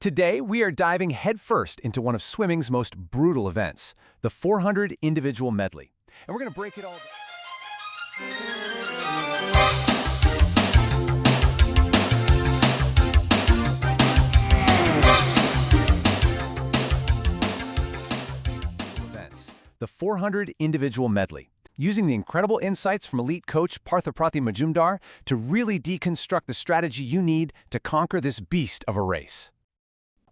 Today, we are diving headfirst into one of swimming's most brutal events, the 400 individual medley. And we're going to break it all events. The 400 individual medley. Using the incredible insights from elite coach Partha Pratim Majumdar to really deconstruct the strategy you need to conquer this beast of a race.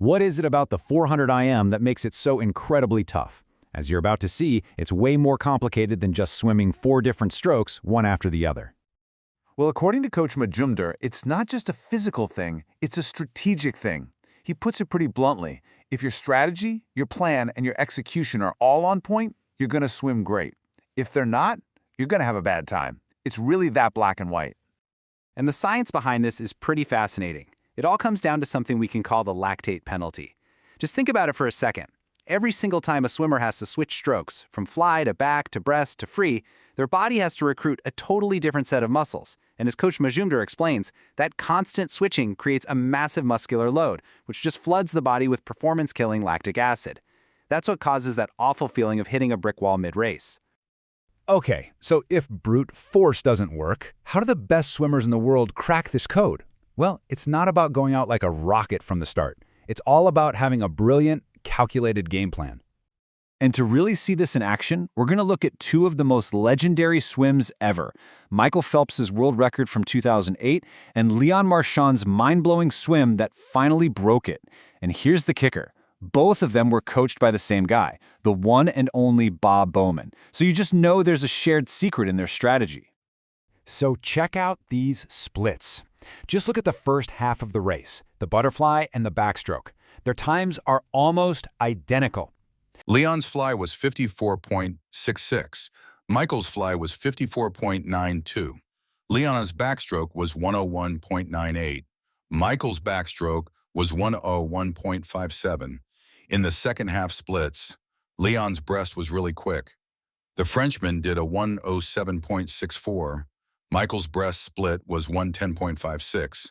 What is it about the 400 IM that makes it so incredibly tough? As you're about to see, it's way more complicated than just swimming 4 different strokes, one after the other. Well, according to Coach Majumdar, it's not just a physical thing, it's a strategic thing. He puts it pretty bluntly. If your strategy, your plan, and your execution are all on point, you're going to swim great. If they're not, you're going to have a bad time. It's really that black and white. And the science behind this is pretty fascinating. It all comes down to something we can call the lactate penalty. Just think about it for a second. Every single time a swimmer has to switch strokes, from fly to back to breast to free, their body has to recruit a totally different set of muscles. And as Coach Majumdar explains, that constant switching creates a massive muscular load, which just floods the body with performance-killing lactic acid. That's what causes that awful feeling of hitting a brick wall mid-race. Okay, so if brute force doesn't work, how do the best swimmers in the world crack this code? Well, it's not about going out like a rocket from the start. It's all about having a brilliant, calculated game plan. And to really see this in action, we're going to look at 2 of the most legendary swims ever, Michael Phelps' world record from 2008 and Leon Marchand's mind-blowing swim that finally broke it. And here's the kicker. Both of them were coached by the same guy, the one and only Bob Bowman. So you just know there's a shared secret in their strategy. So check out these splits. Just look at the first half of the race, the butterfly and the backstroke. Their times are almost identical. Leon's fly was 54.66. Michael's fly was 54.92. Leon's backstroke was 101.98. Michael's backstroke was 101.57. In the second half splits, Leon's breast was really quick. The Frenchman did a 107.64. Michael's breast split was 110.56.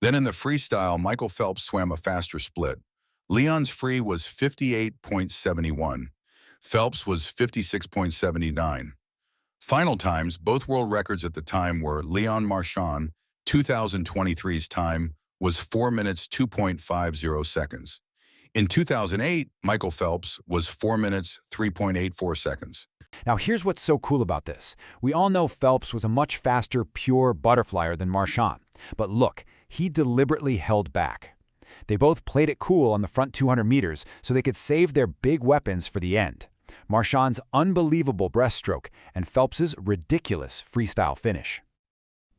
Then in the freestyle, Michael Phelps swam a faster split. Leon's free was 58.71. Phelps was 56.79. Final times, both world records at the time were Leon Marchand, 2023's time was 4 minutes 2.50 seconds. In 2008, Michael Phelps was 4 minutes 3.84 seconds. Now here's what's so cool about this. We all know Phelps was a much faster, pure butterflyer than Marchand. But look, he deliberately held back. They both played it cool on the front 200 meters so they could save their big weapons for the end. Marchand's unbelievable breaststroke and Phelps's ridiculous freestyle finish.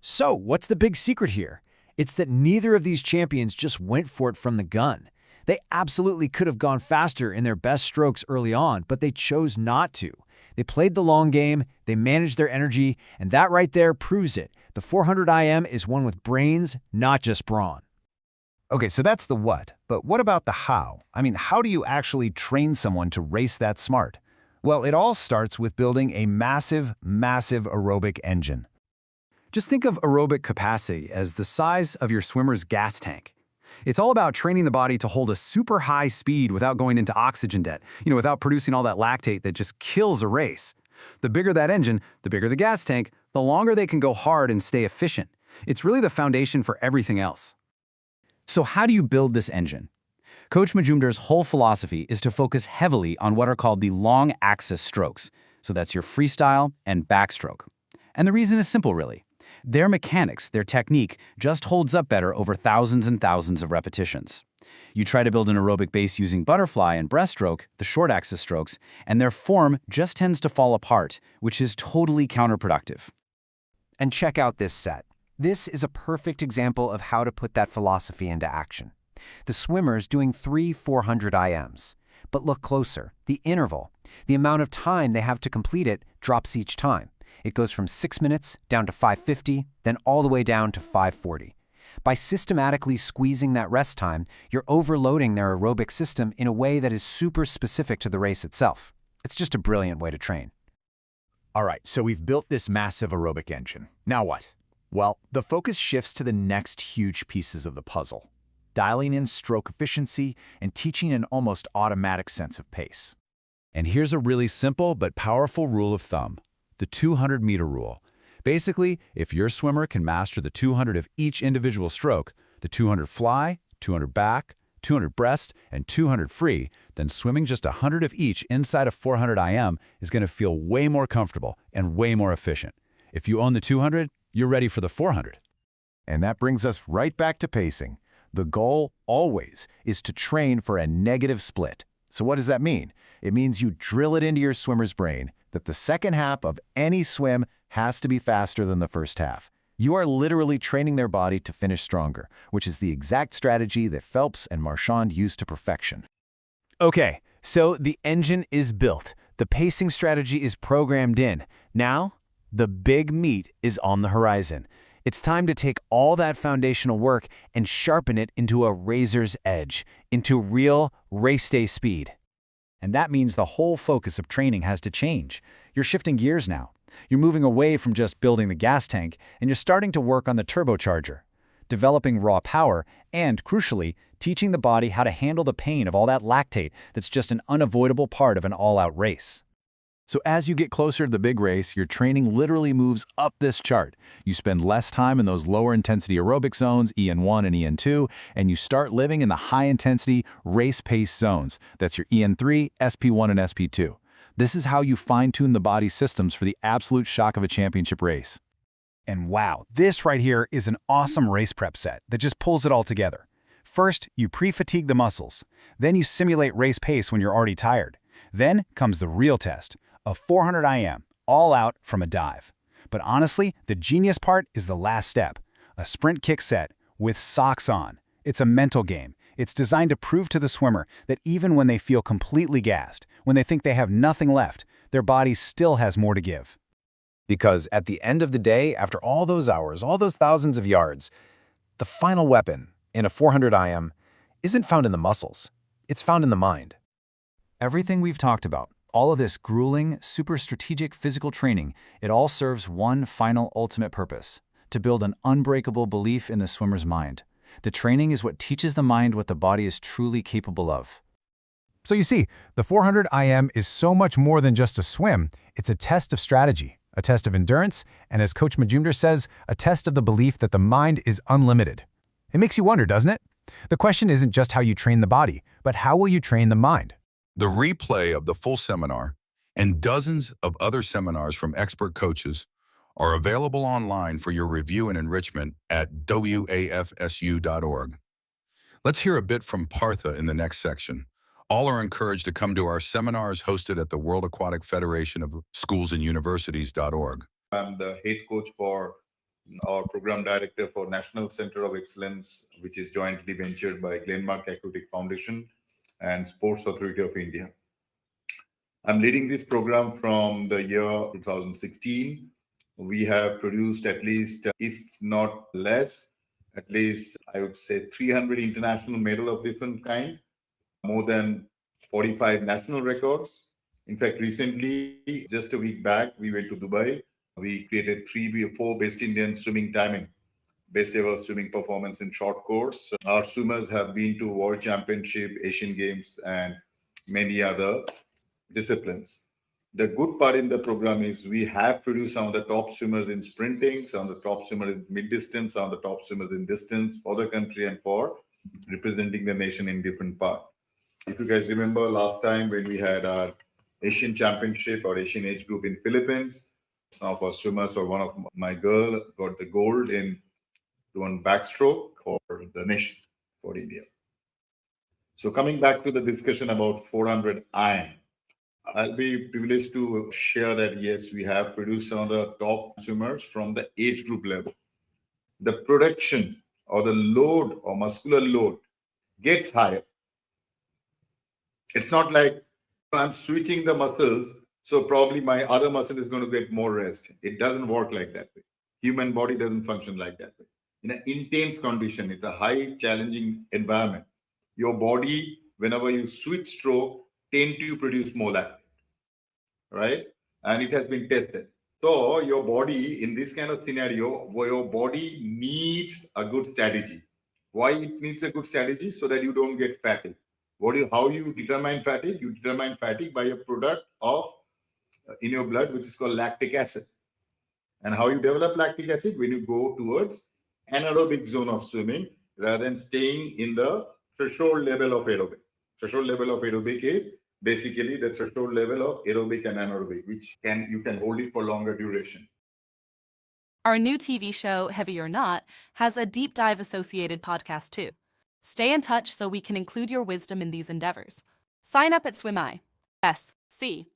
So, what's the big secret here? It's that neither of these champions just went for it from the gun. They absolutely could have gone faster in their best strokes early on, but they chose not to. They played the long game, they managed their energy, and that right there proves it. The 400 IM is one with brains, not just brawn. Okay, so that's the what, but what about the how? I mean, how do you actually train someone to race that smart? Well, it all starts with building a massive aerobic engine. Just think of aerobic capacity as the size of your swimmer's gas tank. It's all about training the body to hold a super high speed without going into oxygen debt, without producing all that lactate that just kills a race. The bigger that engine, the bigger the gas tank, the longer they can go hard and stay efficient. It's really the foundation for everything else. So how do you build this engine? Coach Majumdar's whole philosophy is to focus heavily on what are called the long axis strokes. So that's your freestyle and backstroke. And the reason is simple, really. Their mechanics, their technique, just holds up better over thousands and thousands of repetitions. You try to build an aerobic base using butterfly and breaststroke, the short axis strokes, and their form just tends to fall apart, which is totally counterproductive. And check out this set. This is a perfect example of how to put that philosophy into action. The swimmers doing 3 400 IMs. But look closer. The interval, the amount of time they have to complete it, drops each time. It goes from 6 minutes down to 5:50, then all the way down to 5:40. By systematically squeezing that rest time, you're overloading their aerobic system in a way that is super specific to the race itself. It's just a brilliant way to train. All right, so we've built this massive aerobic engine. Now what? Well, the focus shifts to the next huge pieces of the puzzle. dialing in stroke efficiency and teaching an almost automatic sense of pace. And here's a really simple but powerful rule of thumb, the 200-meter rule. Basically, if your swimmer can master the 200 of each individual stroke, the 200 fly, 200 back, 200 breast, and 200 free, then swimming just 100 of each inside of 400 IM is going to feel way more comfortable and way more efficient. If you own the 200, you're ready for the 400. And that brings us right back to pacing. The goal, always, is to train for a negative split. So what does that mean? It means you drill it into your swimmer's brain that the second half of any swim has to be faster than the first half. You are literally training their body to finish stronger, which is the exact strategy that Phelps and Marchand used to perfection. Okay, so the engine is built. The pacing strategy is programmed in. Now, the big meat is on the horizon. It's time to take all that foundational work and sharpen it into a razor's edge, into real race day speed. And that means the whole focus of training has to change. You're shifting gears now. You're moving away from just building the gas tank, and you're starting to work on the turbocharger, developing raw power, and, crucially, teaching the body how to handle the pain of all that lactate that's just an unavoidable part of an all-out race. So as you get closer to the big race, your training literally moves up this chart. You spend less time in those lower intensity aerobic zones, EN1 and EN2, and you start living in the high intensity race pace zones. That's your EN3, SP1, and SP2. This is how you fine-tune the body's systems for the absolute shock of a championship race. And wow, this right here is an awesome race prep set that just pulls it all together. First, you pre-fatigue the muscles. Then you simulate race pace when you're already tired. Then comes the real test, a 400 IM, all out from a dive. But honestly, the genius part is the last step, a sprint kick set with socks on. It's a mental game. It's designed to prove to the swimmer that even when they feel completely gassed, when they think they have nothing left, their body still has more to give. Because at the end of the day, after all those hours, all those thousands of yards, the final weapon in a 400 IM isn't found in the muscles. It's found in the mind. Everything we've talked about, all of this grueling, super strategic physical training, it all serves one final ultimate purpose, to build an unbreakable belief in the swimmer's mind. The training is what teaches the mind what the body is truly capable of. So you see, the 400 IM is so much more than just a swim. It's a test of strategy, a test of endurance, and as Coach Majumdar says, a test of the belief that the mind is unlimited. It makes you wonder, doesn't it? The question isn't just how you train the body, but how will you train the mind? The replay of the full seminar and dozens of other seminars from expert coaches are available online for your review and enrichment at wafsu.org. Let's hear a bit from Partha in the next section. All are encouraged to come to our seminars hosted at the World Aquatic Federation of Schools and Universities.org. I'm the head coach for our program director for National Center of Excellence, which is jointly ventured by Glenmark Aquatic Foundation and Sports Authority of India. I'm leading this program from the year 2016. We have produced at least, if not less, at least I would say 300 international medals of different kind, more than 45 national records. In fact, recently, just a week back, we went to Dubai. We created 3 or 4 best Indian swimming timing, best ever swimming performance in short course. Our swimmers have been to World Championship, Asian Games, and many other disciplines. The good part in the program is we have produced some of the top swimmers in sprinting, some of the top swimmers in mid-distance, some of the top swimmers in distance for the country and for representing the nation in different parts. If you guys remember last time when we had our Asian Championship or Asian age group in Philippines, some of our swimmers or one of my girl got the gold in one backstroke for the nation, for India. So coming back to the discussion about 400 IM, I'll be privileged to share that, yes, we have produced some of the top swimmers from the age group level. The production or the load or muscular load gets higher. It's not like I'm switching the muscles, so probably my other muscle is going to get more rest. It doesn't work like that way. Human body doesn't function like that way. In an intense condition, it's a high challenging environment. Your body, whenever you switch stroke, tend to produce more lactate, right? And it has been tested. So your body, in this kind of scenario, where your body needs a good strategy. Why it needs a good strategy? So that you don't get fatigue. How you determine fatigue? You determine fatigue by a product of in your blood, which is called lactic acid. And how you develop lactic acid? When you go towards anaerobic zone of swimming rather than staying in the threshold level of aerobic. Threshold level of aerobic is basically the threshold level of aerobic and anaerobic, which you can hold it for longer duration. Our new TV show, Heavy or Not, has a deep dive associated podcast too. Stay in touch so we can include your wisdom in these endeavors. Sign up at swimi.org.